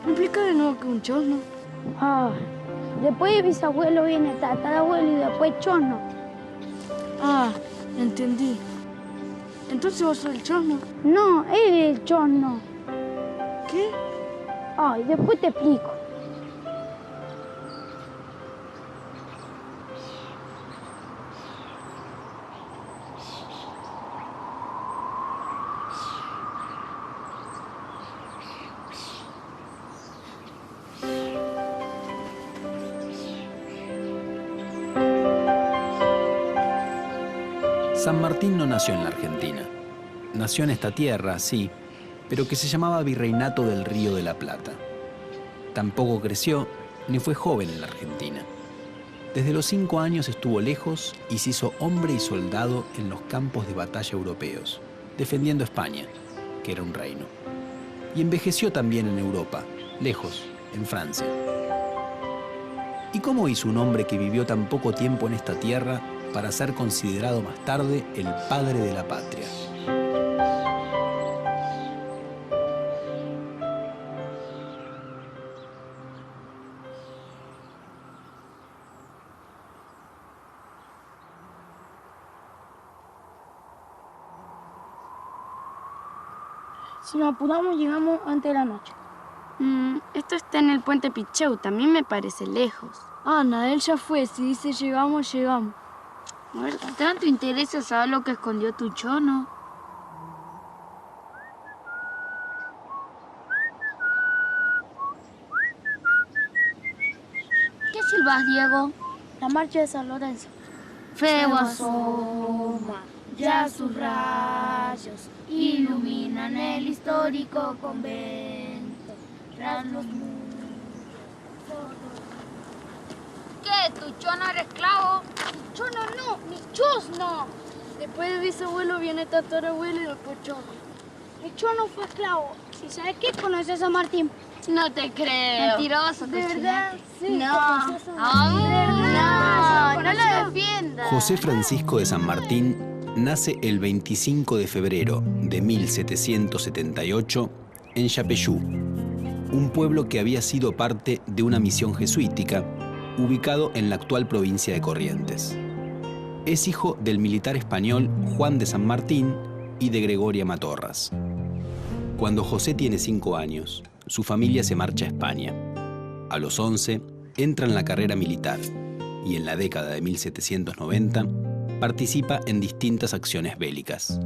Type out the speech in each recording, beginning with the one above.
¿Me explica de nuevo que un chosno? Ah, después de bisabuelo viene tatarabuelo y después chosno. Ah, entendí. Entonces vos sos el chosno. No, él es el chosno. ¿Qué? Ay, después te explico. San Martín no nació en la Argentina. Nació en esta tierra, sí, pero que se llamaba Virreinato del Río de la Plata. Tampoco creció ni fue joven en la Argentina. Desde los 5 años estuvo lejos y se hizo hombre y soldado en los campos de batalla europeos, defendiendo España, que era un reino. Y envejeció también en Europa, lejos, en Francia. ¿Y cómo hizo un hombre que vivió tan poco tiempo en esta tierra para ser considerado más tarde el padre de la patria? Si nos apuramos, llegamos antes de la noche. Esto está en el puente Picheu, también me parece lejos. Ana, él ya fue. Si dice llegamos, llegamos. A ver, ¿tanto interesa saber lo que escondió tu chono? ¿Qué silbas, Diego? La marcha de San Lorenzo. Feo asoma, ya sus rayos iluminan el histórico convento. Tras los muros. ¿Qué? ¿Tu chono era esclavo? Mi chono no, mi chosno. Después de bisabuelo viene tatarabuelo y después chosno. Mi chono fue esclavo. ¿Y sabes qué? ¿Conoces a San Martín? No te creo. Mentiroso. ¿De verdad? Sí. No. No lo defiendas. José Francisco de San Martín nace el 25 de febrero de 1778 en Yapeyú, un pueblo que había sido parte de una misión jesuítica ubicado en la actual provincia de Corrientes. Es hijo del militar español Juan de San Martín y de Gregoria Matorras. Cuando José tiene 5 años, su familia se marcha a España. A los 11, entra en la carrera militar y en la década de 1790 participa en distintas acciones bélicas.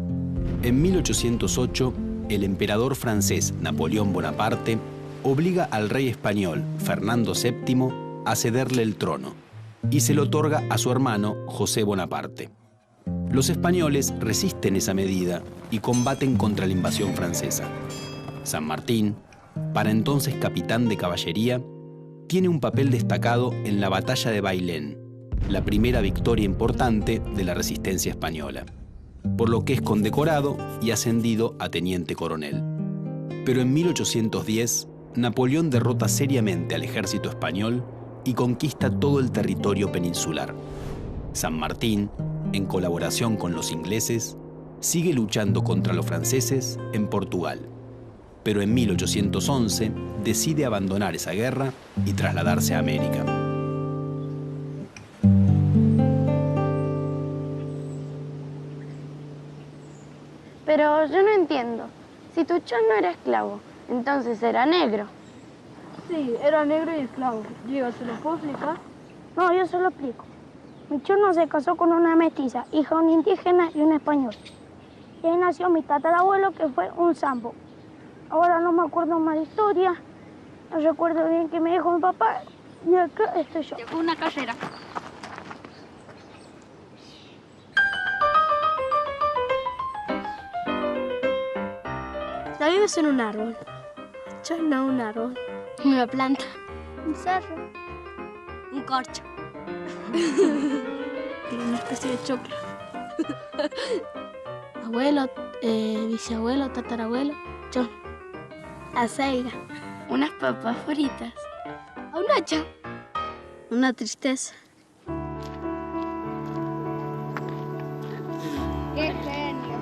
En 1808, el emperador francés Napoleón Bonaparte obliga al rey español Fernando VII a cederle el trono y se lo otorga a su hermano José Bonaparte. Los españoles resisten esa medida y combaten contra la invasión francesa. San Martín, para entonces capitán de caballería, tiene un papel destacado en la batalla de Bailén, la primera victoria importante de la resistencia española, por lo que es condecorado y ascendido a teniente coronel. Pero en 1810, Napoleón derrota seriamente al ejército español y conquista todo el territorio peninsular. San Martín, en colaboración con los ingleses, sigue luchando contra los franceses en Portugal. Pero en 1811 decide abandonar esa guerra y trasladarse a América. Pero yo no entiendo. Si tu chono era esclavo, entonces era negro. Sí, era negro y esclavo. Diego, ¿se lo puedo explicar? No, yo se lo explico. Mi chono se casó con una mestiza, hija de un indígena y un español. Y ahí nació mi tatarabuelo, que fue un sambo. Ahora no me acuerdo más de historia. No recuerdo bien qué me dijo mi papá. Y acá estoy yo. Llegó una carrera. La vives en un árbol. Yo no un árbol. Una planta. Un cerro. Un corcho. Una especie de choclo. Abuelo, bisabuelo, tatarabuelo, yo. Aceiga. Unas papas fritas. A un hacha. Una tristeza. ¡Qué genio!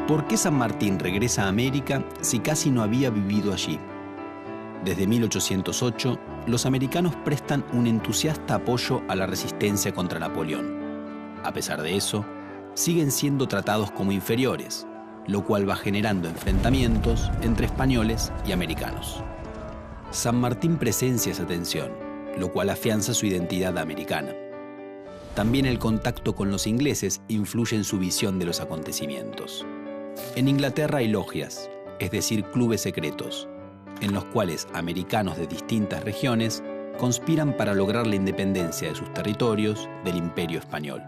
¿Por qué San Martín regresa a América si casi no había vivido allí? Desde 1808, los americanos prestan un entusiasta apoyo a la resistencia contra Napoleón. A pesar de eso, siguen siendo tratados como inferiores, lo cual va generando enfrentamientos entre españoles y americanos. San Martín presencia esa tensión, lo cual afianza su identidad americana. También el contacto con los ingleses influye en su visión de los acontecimientos. En Inglaterra hay logias, es decir, clubes secretos, en los cuales americanos de distintas regiones conspiran para lograr la independencia de sus territorios del Imperio Español.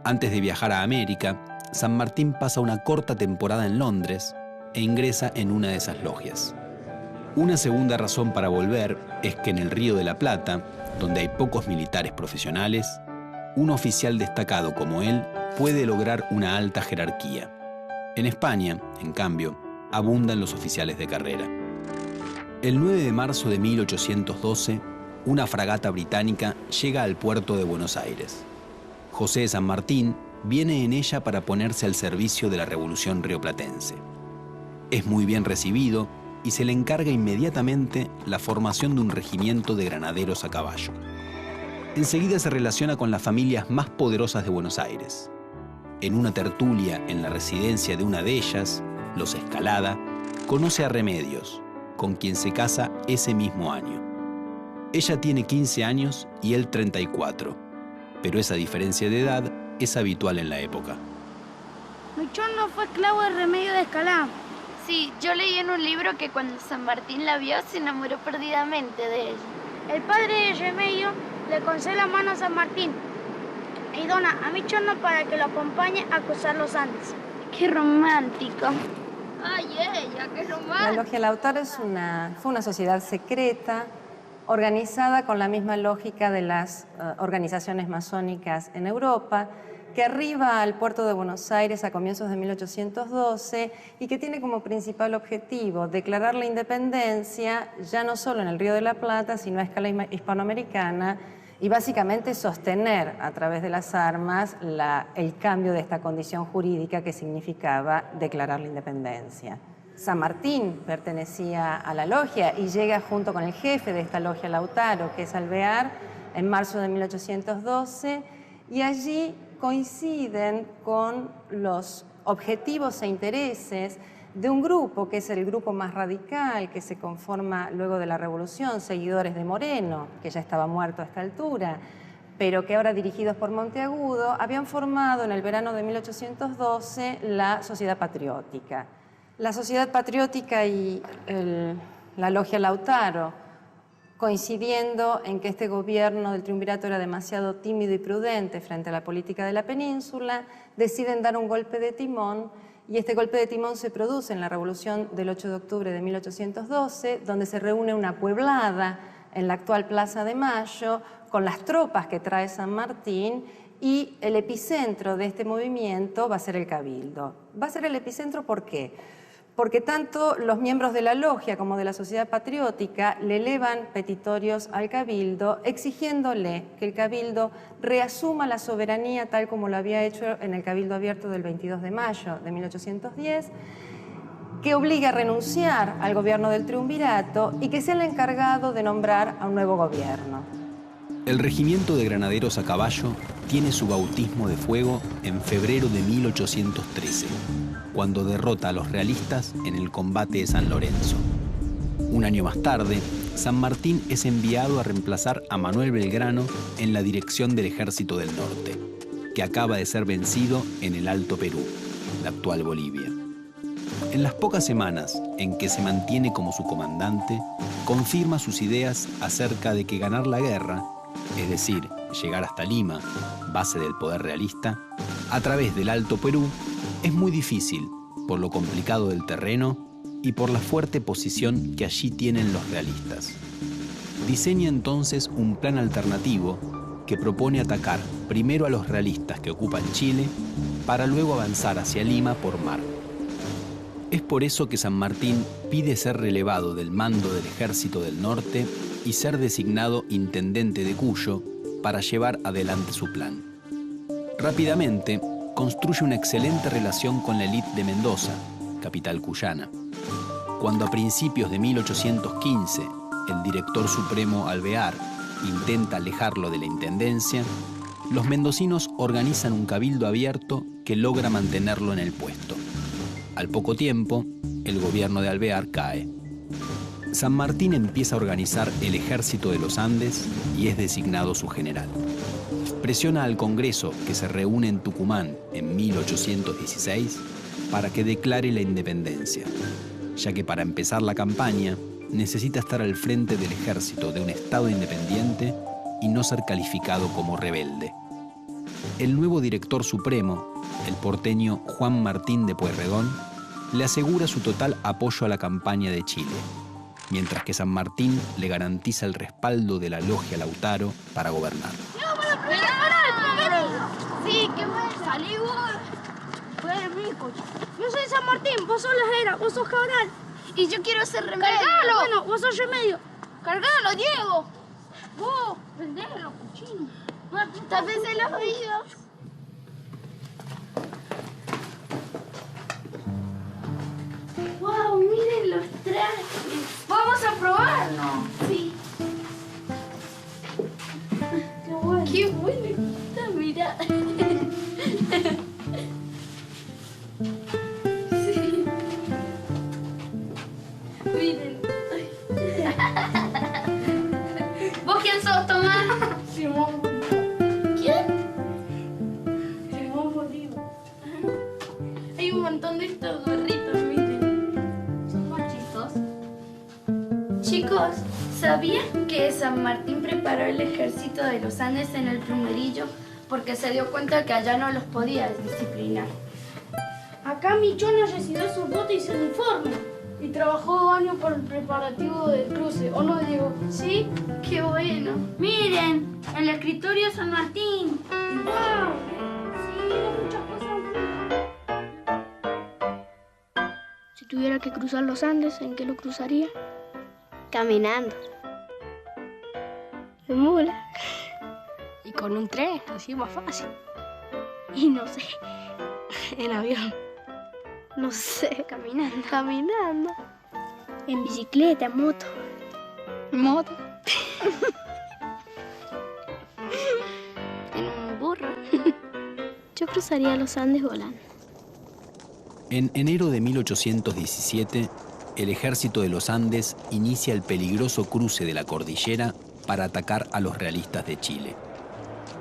Antes de viajar a América, San Martín pasa una corta temporada en Londres e ingresa en una de esas logias. Una segunda razón para volver es que en el Río de la Plata, donde hay pocos militares profesionales, un oficial destacado como él puede lograr una alta jerarquía. En España, en cambio, abundan los oficiales de carrera. El 9 de marzo de 1812, una fragata británica llega al puerto de Buenos Aires. José de San Martín viene en ella para ponerse al servicio de la Revolución rioplatense. Es muy bien recibido y se le encarga inmediatamente la formación de un regimiento de granaderos a caballo. Enseguida se relaciona con las familias más poderosas de Buenos Aires. En una tertulia en la residencia de una de ellas, los Escalada, conoce a Remedios, con quien se casa ese mismo año. Ella tiene 15 años y él 34, pero esa diferencia de edad es habitual en la época. Melchor fue esclavo de Remedio de Escalada. Sí, yo leí en un libro que cuando San Martín la vio se enamoró perdidamente de ella. El padre de Remedio le concede la mano a San Martín y dona a Melchor para que lo acompañe a cruzar los Andes. ¡Qué romántico! Ay, ella, qué La romántico. Logia Lautaro fue una sociedad secreta organizada con la misma lógica de las organizaciones masónicas en Europa, que arriba al puerto de Buenos Aires a comienzos de 1812 y que tiene como principal objetivo declarar la independencia ya no solo en el Río de la Plata, sino a escala hispanoamericana y básicamente sostener a través de las armas el cambio de esta condición jurídica que significaba declarar la independencia. San Martín pertenecía a la logia y llega junto con el jefe de esta logia Lautaro, que es Alvear, en marzo de 1812, y allí coinciden con los objetivos e intereses de un grupo que es el grupo más radical, que se conforma luego de la Revolución, seguidores de Moreno, que ya estaba muerto a esta altura, pero que ahora dirigidos por Monteagudo, habían formado en el verano de 1812 la Sociedad Patriótica. La Sociedad Patriótica y la Logia Lautaro, coincidiendo en que este gobierno del triunvirato era demasiado tímido y prudente frente a la política de la península, deciden dar un golpe de timón, y este golpe de timón se produce en la Revolución del 8 de octubre de 1812, donde se reúne una pueblada en la actual Plaza de Mayo, con las tropas que trae San Martín, y el epicentro de este movimiento va a ser el Cabildo. Va a ser el epicentro, ¿por qué? Porque tanto los miembros de la logia como de la Sociedad Patriótica le elevan petitorios al Cabildo exigiéndole que el Cabildo reasuma la soberanía tal como lo había hecho en el Cabildo Abierto del 22 de mayo de 1810, que obligue a renunciar al gobierno del triunvirato y que sea el encargado de nombrar a un nuevo gobierno. El regimiento de granaderos a caballo tiene su bautismo de fuego en febrero de 1813, cuando derrota a los realistas en el combate de San Lorenzo. Un año más tarde, San Martín es enviado a reemplazar a Manuel Belgrano en la dirección del Ejército del Norte, que acaba de ser vencido en el Alto Perú, la actual Bolivia. En las pocas semanas en que se mantiene como su comandante, confirma sus ideas acerca de que ganar la guerra, es decir, llegar hasta Lima, base del poder realista, a través del Alto Perú, es muy difícil por lo complicado del terreno y por la fuerte posición que allí tienen los realistas. Diseña entonces un plan alternativo que propone atacar primero a los realistas que ocupan Chile para luego avanzar hacia Lima por mar. Es por eso que San Martín pide ser relevado del mando del Ejército del Norte y ser designado intendente de Cuyo para llevar adelante su plan. Rápidamente, construye una excelente relación con la élite de Mendoza, capital cuyana. Cuando a principios de 1815 el director supremo Alvear intenta alejarlo de la intendencia, los mendocinos organizan un cabildo abierto que logra mantenerlo en el puesto. Al poco tiempo, el gobierno de Alvear cae. San Martín empieza a organizar el Ejército de los Andes y es designado su general. Presiona al Congreso, que se reúne en Tucumán en 1816, para que declare la independencia, ya que para empezar la campaña necesita estar al frente del ejército de un estado independiente y no ser calificado como rebelde. El nuevo director supremo, el porteño Juan Martín de Pueyrredón, le asegura su total apoyo a la campaña de Chile, mientras que San Martín le garantiza el respaldo de la logia Lautaro para gobernar. Sí, qué bueno. Salí vos. Fue rico. Yo soy San Martín, vos sos la Jera, vos sos Cabral. Y yo quiero ser remedio. ¡Cargalo! Bueno, vos sos Remedio. ¡Cargalo, Diego! Vos, prendelo, cochino. Tápese los oídos. ¡Wow! Miren los trajes. Vamos a probarlo. Sí. Qué bueno. ¡Qué bueno está! Mira. Sí. Miren. ¿Vos quién sos, Tomás? Simón ¿Quién? Simón Bolívar. Hay un montón de estos gorritos, miren. Son machitos. Chicos, ¿sabían que San Martín preparó el ejército de los Andes en el Plumerillo porque se dio cuenta que allá no los podía disciplinar? Acá Michones recibió su bote y su uniforme. Y trabajó 2 años por el preparativo del cruce, ¿o no, Diego? ¿Sí? ¡Qué bueno! Miren, el escritorio de San Martín. ¡Wow! Sí, muchas cosas. Si tuviera que cruzar los Andes, ¿en qué lo cruzaría? Caminando. En mula. Y con un tren, así más fácil. Y no sé, en avión. No sé. Caminando. Caminando. En bicicleta, en moto. ¿En moto? En un burro. Yo cruzaría los Andes volando. En enero de 1817, el ejército de los Andes inicia el peligroso cruce de la cordillera para atacar a los realistas de Chile.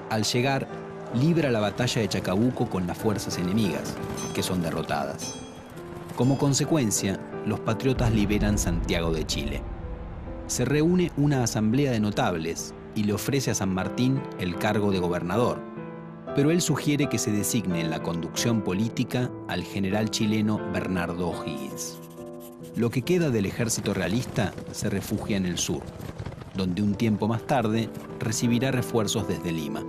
Al llegar, libra la batalla de Chacabuco con las fuerzas enemigas, que son derrotadas. Como consecuencia, los patriotas liberan Santiago de Chile. Se reúne una asamblea de notables y le ofrece a San Martín el cargo de gobernador, pero él sugiere que se designe en la conducción política al general chileno Bernardo O'Higgins. Lo que queda del ejército realista se refugia en el sur, donde un tiempo más tarde recibirá refuerzos desde Lima.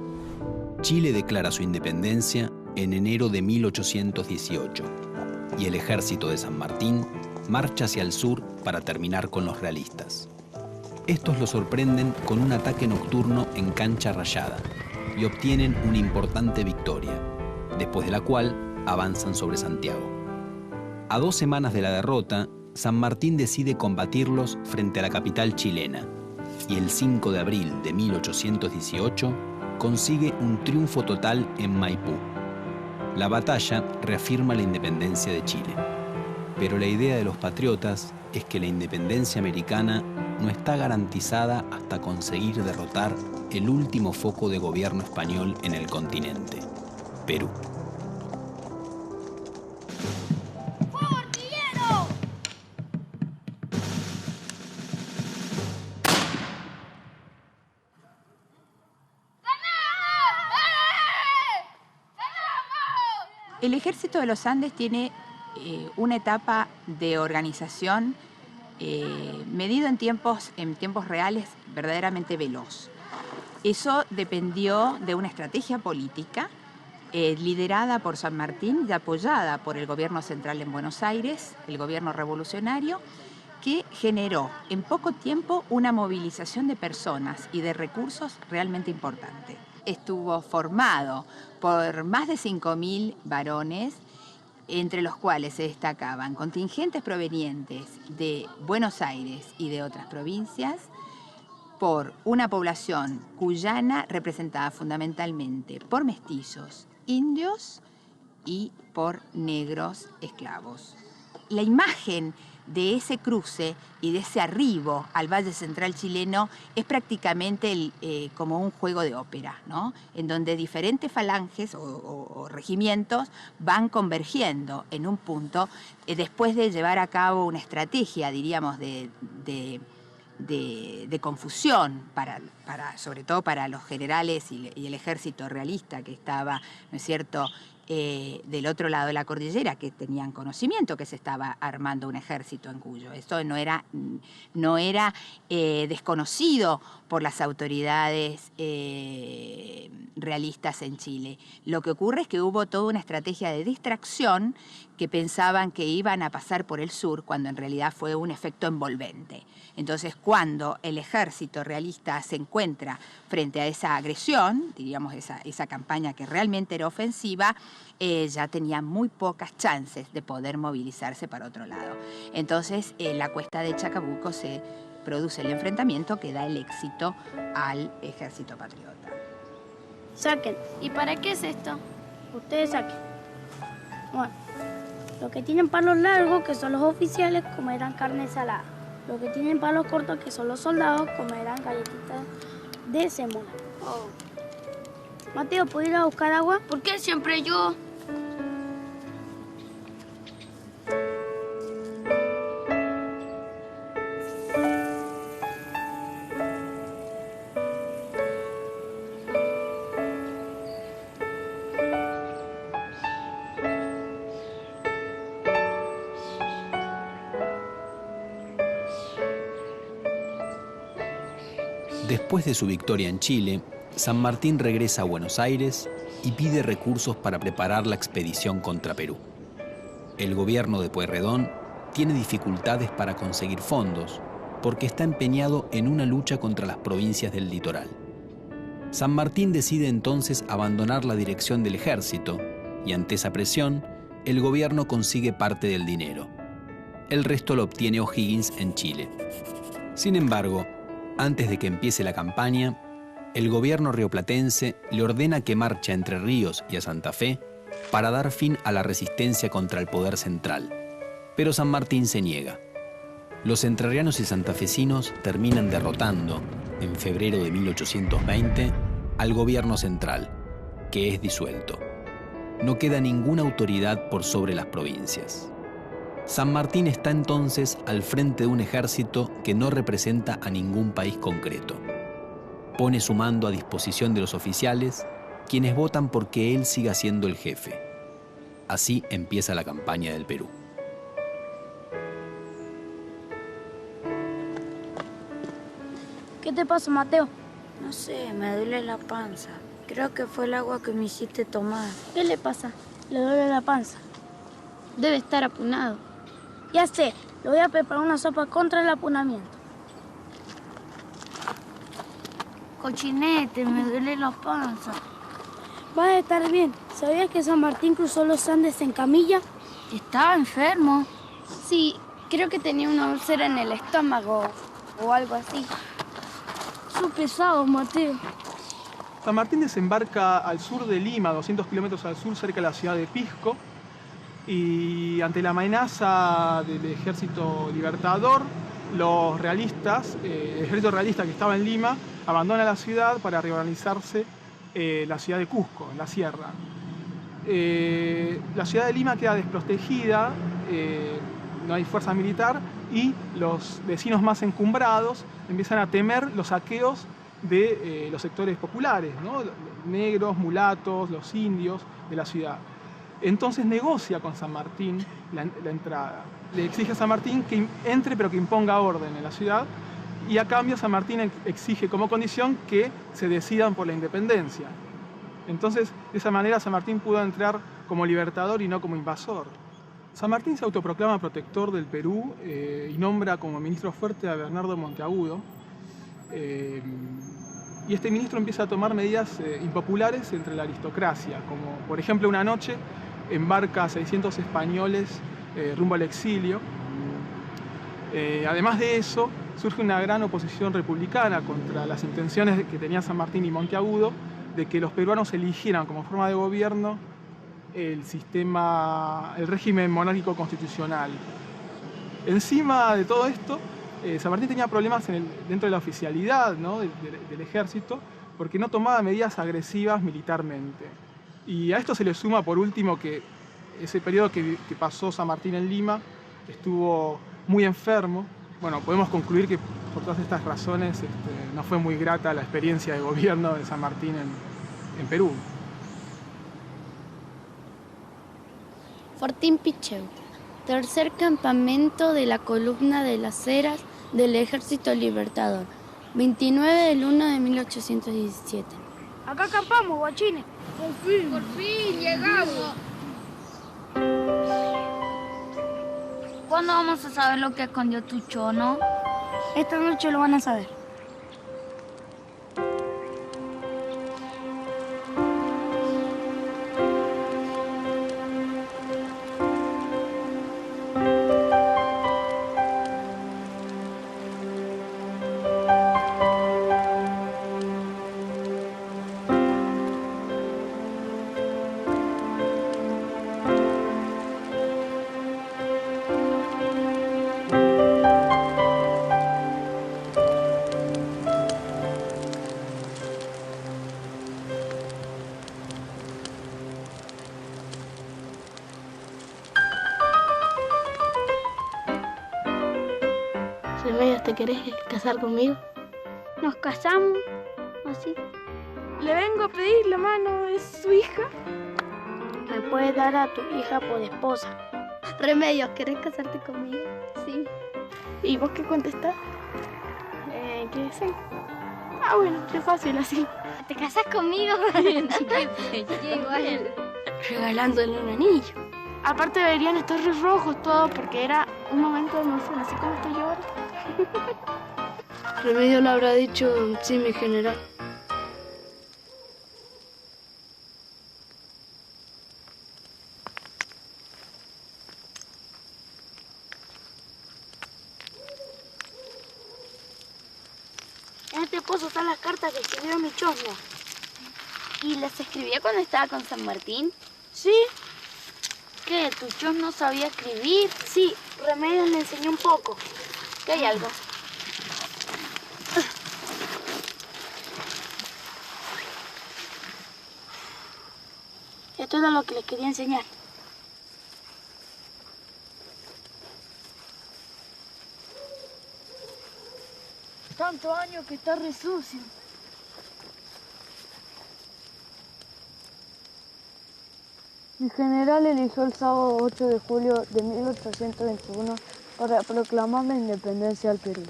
Chile declara su independencia en enero de 1818 y el ejército de San Martín marcha hacia el sur para terminar con los realistas. Estos lo sorprenden con un ataque nocturno en Cancha Rayada y obtienen una importante victoria, después de la cual avanzan sobre Santiago. A 2 semanas de la derrota, San Martín decide combatirlos frente a la capital chilena y el 5 de abril de 1818 consigue un triunfo total en Maipú. La batalla reafirma la independencia de Chile, pero la idea de los patriotas es que la independencia americana no está garantizada hasta conseguir derrotar el último foco de gobierno español en el continente, Perú. El Ejército de los Andes tiene una etapa de organización medido en tiempos reales verdaderamente veloz. Eso dependió de una estrategia política liderada por San Martín y apoyada por el gobierno central en Buenos Aires, el gobierno revolucionario, que generó en poco tiempo una movilización de personas y de recursos realmente importante. estuvo formado por más de 5.000 varones, entre los cuales se destacaban contingentes provenientes de Buenos Aires y de otras provincias, por una población cuyana representada fundamentalmente por mestizos, indios y por negros esclavos. La imagen de ese cruce y de ese arribo al Valle Central chileno es prácticamente como un juego de ópera, ¿no? En donde diferentes falanges o regimientos van convergiendo en un punto después de llevar a cabo una estrategia, diríamos, de confusión, sobre todo para los generales y el ejército realista que estaba, ¿no es cierto?, del otro lado de la cordillera, que tenían conocimiento que se estaba armando un ejército en Cuyo. Esto no era desconocido por las autoridades realistas en Chile. Lo que ocurre es que hubo toda una estrategia de distracción, que pensaban que iban a pasar por el sur, cuando en realidad fue un efecto envolvente. Entonces, cuando el ejército realista se encuentra frente a esa agresión, diríamos esa campaña que realmente era ofensiva, ya tenía muy pocas chances de poder movilizarse para otro lado. Entonces, en la cuesta de Chacabuco se produce el enfrentamiento que da el éxito al ejército patriota. Saquen. ¿Y para qué es esto? Ustedes saquen. Bueno, los que tienen palos largos, que son los oficiales, comerán carne salada. Los que tienen palos cortos, que son los soldados, comerán galletitas de semona. Oh. Mateo, ¿puedo ir a buscar agua? ¿Por qué siempre yo? Después de su victoria en Chile, San Martín regresa a Buenos Aires y pide recursos para preparar la expedición contra Perú. El gobierno de Pueyrredón tiene dificultades para conseguir fondos porque está empeñado en una lucha contra las provincias del litoral. San Martín decide entonces abandonar la dirección del ejército y ante esa presión, el gobierno consigue parte del dinero. El resto lo obtiene O'Higgins en Chile. Sin embargo, antes de que empiece la campaña, el gobierno rioplatense le ordena que marche a Entre Ríos y a Santa Fe para dar fin a la resistencia contra el poder central. Pero San Martín se niega. Los entrerrianos y santafesinos terminan derrotando, en febrero de 1820, al gobierno central, que es disuelto. No queda ninguna autoridad por sobre las provincias. San Martín está entonces al frente de un ejército que no representa a ningún país concreto. Pone su mando a disposición de los oficiales, quienes votan porque él siga siendo el jefe. Así empieza la campaña del Perú. ¿Qué te pasa, Mateo? No sé, me duele la panza. Creo que fue el agua que me hiciste tomar. ¿Qué le pasa? Le duele la panza. Debe estar apunado. Ya sé, le voy a preparar una sopa contra el apunamiento. Cochinete, me duele la panza. Vas a estar bien. ¿Sabías que San Martín cruzó los Andes en camilla? ¿Estaba enfermo? Sí, creo que tenía una úlcera en el estómago o algo así. Son pesados, Mateo. San Martín desembarca al sur de Lima, 200 kilómetros al sur, cerca de la ciudad de Pisco, y ante la amenaza del ejército libertador, los realistas, el ejército realista que estaba en Lima, abandona la ciudad para reorganizarse la ciudad de Cusco, en la sierra. La ciudad de Lima queda desprotegida, no hay fuerza militar, y los vecinos más encumbrados empiezan a temer los saqueos de los sectores populares, ¿no? Los negros, mulatos, los indios de la ciudad. Entonces negocia con San Martín la entrada. Le exige a San Martín que entre, pero que imponga orden en la ciudad, y a cambio San Martín exige como condición que se decidan por la independencia. Entonces, de esa manera San Martín pudo entrar como libertador y no como invasor. San Martín se autoproclama protector del Perú y nombra como ministro fuerte a Bernardo Monteagudo. y este ministro empieza a tomar medidas impopulares entre la aristocracia, como por ejemplo una noche embarca a 600 españoles rumbo al exilio. Además de eso, surge una gran oposición republicana contra las intenciones que tenía San Martín y Monteagudo de que los peruanos eligieran como forma de gobierno el régimen monárquico constitucional. Encima de todo esto, San Martín tenía problemas dentro de la oficialidad, ¿no? del ejército, porque no tomaba medidas agresivas militarmente. Y a esto se le suma, por último, que ese periodo que pasó San Martín en Lima estuvo muy enfermo. Bueno, podemos concluir que por todas estas razones no fue muy grata la experiencia de gobierno de San Martín en Perú. Fortín Picheu, tercer campamento de la columna de las Heras del Ejército Libertador, 29 del 1 de 1817. Acá acampamos, guachines. Por fin llegamos. ¿Cuándo vamos a saber lo que escondió tu chono? Esta noche lo van a saber. Remedios, ¿te querés casar conmigo? Nos casamos, así. Le vengo a pedir la mano de su hija. Me puedes dar a tu hija por esposa. Remedios, ¿querés casarte conmigo? Sí. ¿Y vos qué contestás? ¿Qué sé? Ah, bueno, qué fácil así. ¿Te casas conmigo? Igual. Regalándole un anillo. Aparte deberían estar re rojos todos porque era un momento de emoción, así como estoy yo ahora. Remedio le habrá dicho, sí, mi general. En este pozo están las cartas que escribió mi chosno. ¿Y las escribía cuando estaba con San Martín? ¿Sí? ¿Qué? ¿Tu chos no sabía escribir? Sí, Remedios le enseñó un poco. ¿Que hay algo? Esto era lo que les quería enseñar. Tantos años que está re sucio. Mi general eligió el sábado 8 de julio de 1821 para proclamar la independencia del Perú.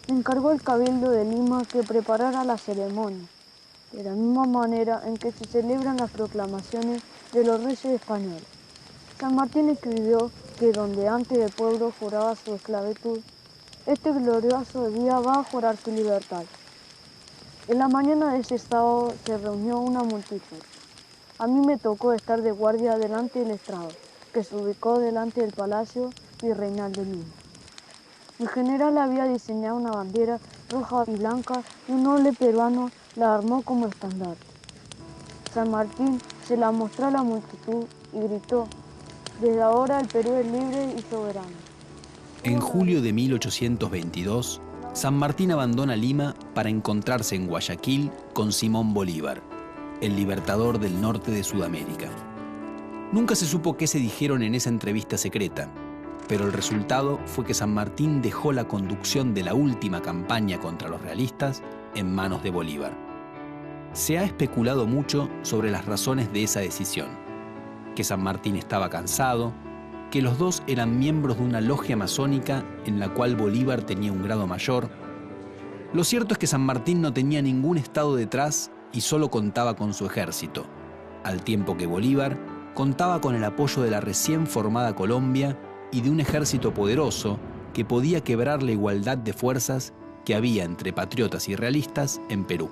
Le encargó al Cabildo de Lima que preparara la ceremonia, de la misma manera en que se celebran las proclamaciones de los reyes españoles. San Martín escribió que donde antes el pueblo juraba su esclavitud, este glorioso día va a jurar su libertad. En la mañana de ese sábado se reunió una multitud. A mí me tocó estar de guardia delante del estrado, que se ubicó delante del Palacio Virreinal de Lima. Mi general había diseñado una bandera roja y blanca y un noble peruano la armó como estandarte. San Martín se la mostró a la multitud y gritó: desde ahora el Perú es libre y soberano. En julio de 1822, San Martín abandona Lima para encontrarse en Guayaquil con Simón Bolívar, el libertador del norte de Sudamérica. Nunca se supo qué se dijeron en esa entrevista secreta, pero el resultado fue que San Martín dejó la conducción de la última campaña contra los realistas en manos de Bolívar. Se ha especulado mucho sobre las razones de esa decisión, que San Martín estaba cansado, que los dos eran miembros de una logia masónica en la cual Bolívar tenía un grado mayor. Lo cierto es que San Martín no tenía ningún estado detrás y solo contaba con su ejército, al tiempo que Bolívar contaba con el apoyo de la recién formada Colombia y de un ejército poderoso que podía quebrar la igualdad de fuerzas que había entre patriotas y realistas en Perú.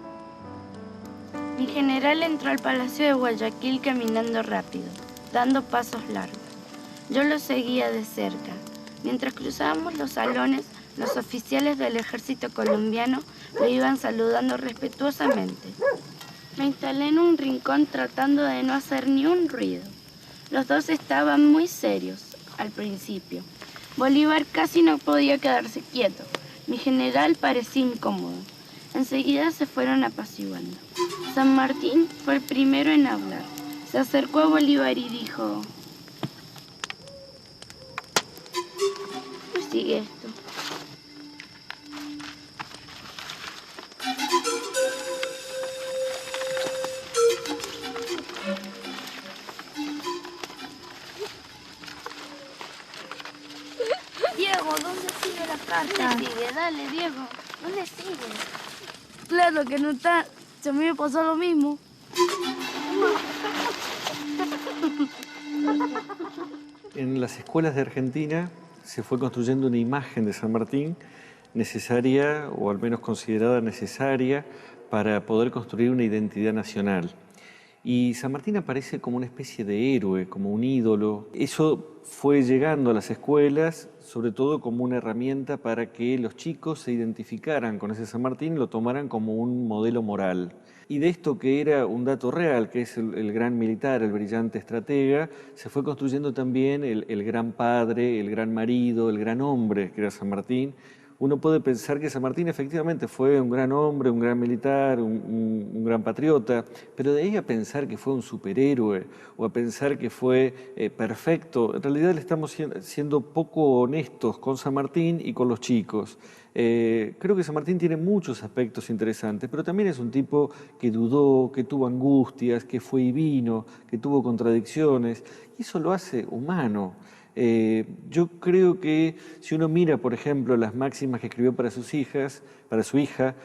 Mi general entró al Palacio de Guayaquil caminando rápido, dando pasos largos. Yo lo seguía de cerca. Mientras cruzábamos los salones, los oficiales del ejército colombiano lo iban saludando respetuosamente. Me instalé en un rincón tratando de no hacer ni un ruido. Los dos estaban muy serios al principio. Bolívar casi no podía quedarse quieto. Mi general parecía incómodo. Enseguida se fueron apaciguando. San Martín fue el primero en hablar. Se acercó a Bolívar y dijo: ¿Cómo sigue esto? Diego, ¿dónde sigue la carta? ¿Dónde sigue? Dale, Diego. ¿Dónde sigue? Claro que no está. A mí me pasó lo mismo. En las escuelas de Argentina se fue construyendo una imagen de San Martín necesaria, o al menos considerada necesaria, para poder construir una identidad nacional. Y San Martín aparece como una especie de héroe, como un ídolo. Eso fue llegando a las escuelas, sobre todo como una herramienta para que los chicos se identificaran con ese San Martín y lo tomaran como un modelo moral. Y de esto que era un dato real, que es el gran militar, el brillante estratega, se fue construyendo también el gran padre, el gran marido, el gran hombre, que era San Martín. Uno puede pensar que San Martín efectivamente fue un gran hombre, un gran militar, un gran patriota, pero de ahí a pensar que fue un superhéroe o a pensar que fue perfecto, en realidad le estamos siendo poco honestos con San Martín y con los chicos. Creo que San Martín tiene muchos aspectos interesantes, pero también es un tipo que dudó, que tuvo angustias, que fue y vino, que tuvo contradicciones, y eso lo hace humano. Yo creo que si uno mira, por ejemplo, las máximas que escribió para sus hijas, para su hija,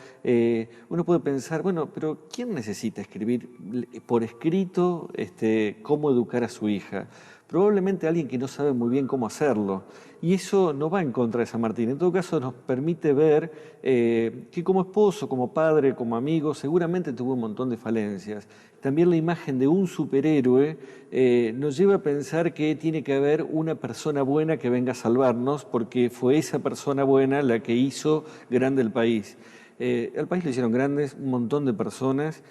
uno puede pensar, bueno, pero ¿quién necesita escribir por escrito cómo educar a su hija? Probablemente alguien que no sabe muy bien cómo hacerlo. Y eso no va en contra de San Martín. En todo caso, nos permite ver que como esposo, como padre, como amigo, seguramente tuvo un montón de falencias. También la imagen de un superhéroe nos lleva a pensar que tiene que haber una persona buena que venga a salvarnos, porque fue esa persona buena la que hizo grande el país. Al país le hicieron grandes un montón de personas,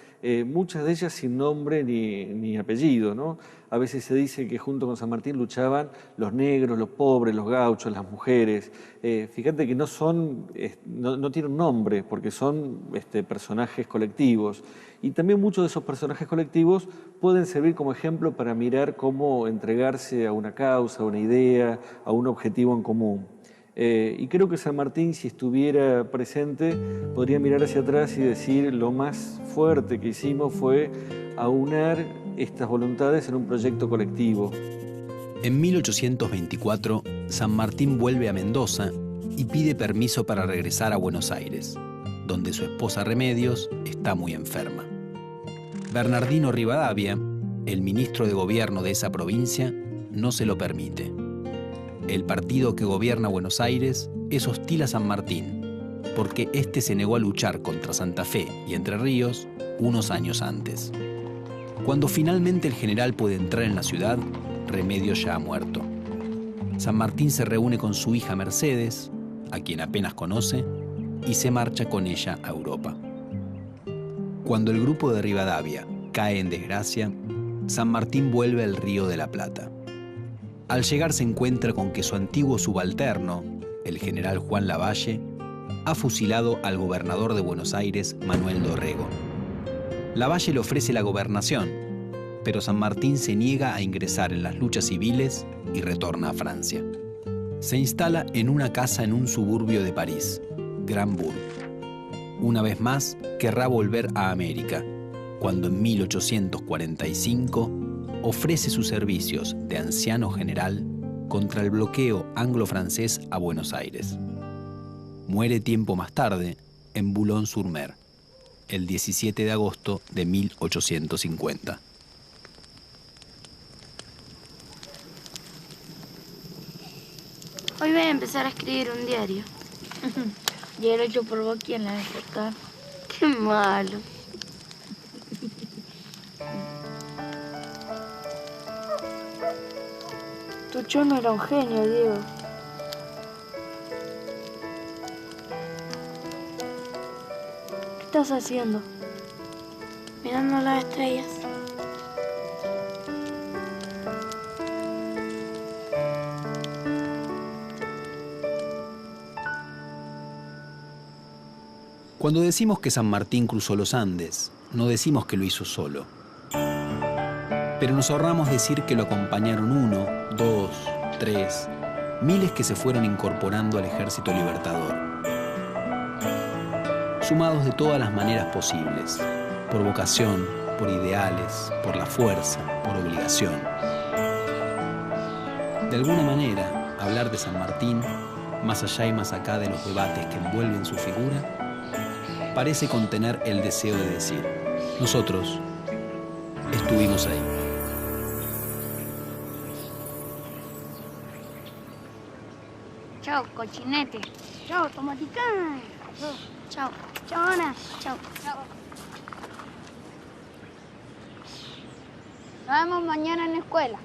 muchas de ellas sin nombre ni apellido, ¿no? A veces se dice que junto con San Martín luchaban los negros, los pobres, los gauchos, las mujeres. Fíjate que no tienen nombre porque son personajes colectivos. Y también muchos de esos personajes colectivos pueden servir como ejemplo para mirar cómo entregarse a una causa, a una idea, a un objetivo en común. Y creo que San Martín, si estuviera presente, podría mirar hacia atrás y decir: lo más fuerte que hicimos fue aunar estas voluntades en un proyecto colectivo. En 1824, San Martín vuelve a Mendoza y pide permiso para regresar a Buenos Aires, donde su esposa Remedios está muy enferma. Bernardino Rivadavia, el ministro de gobierno de esa provincia, no se lo permite. El partido que gobierna Buenos Aires es hostil a San Martín, porque este se negó a luchar contra Santa Fe y Entre Ríos unos años antes. Cuando finalmente el general puede entrar en la ciudad, Remedios ya ha muerto. San Martín se reúne con su hija Mercedes, a quien apenas conoce, y se marcha con ella a Europa. Cuando el grupo de Rivadavia cae en desgracia, San Martín vuelve al Río de la Plata. Al llegar se encuentra con que su antiguo subalterno, el general Juan Lavalle, ha fusilado al gobernador de Buenos Aires, Manuel Dorrego. Lavalle le ofrece la gobernación, pero San Martín se niega a ingresar en las luchas civiles y retorna a Francia. Se instala en una casa en un suburbio de París, Granbourg. Una vez más, querrá volver a América, cuando en 1845 ofrece sus servicios de anciano general contra el bloqueo anglo-francés a Buenos Aires. Muere tiempo más tarde en Boulogne-sur-Mer, el 17 de agosto de 1850. Hoy voy a empezar a escribir un diario. Y era hecho por vos, ¿quién la va a aceptar? Qué malo. Tu chono era un genio, Diego. ¿Qué estás haciendo? Mirando las estrellas. Cuando decimos que San Martín cruzó los Andes, no decimos que lo hizo solo. Pero nos ahorramos decir que lo acompañaron 1, 2, 3, miles que se fueron incorporando al ejército libertador. Sumados de todas las maneras posibles, por vocación, por ideales, por la fuerza, por obligación. De alguna manera, hablar de San Martín, más allá y más acá de los debates que envuelven su figura, parece contener el deseo de decir: nosotros estuvimos ahí. Chao, cochinete. Chao, tomaticán. Chao. Chao, Ana. Chao. Chao. Nos vemos mañana en la escuela.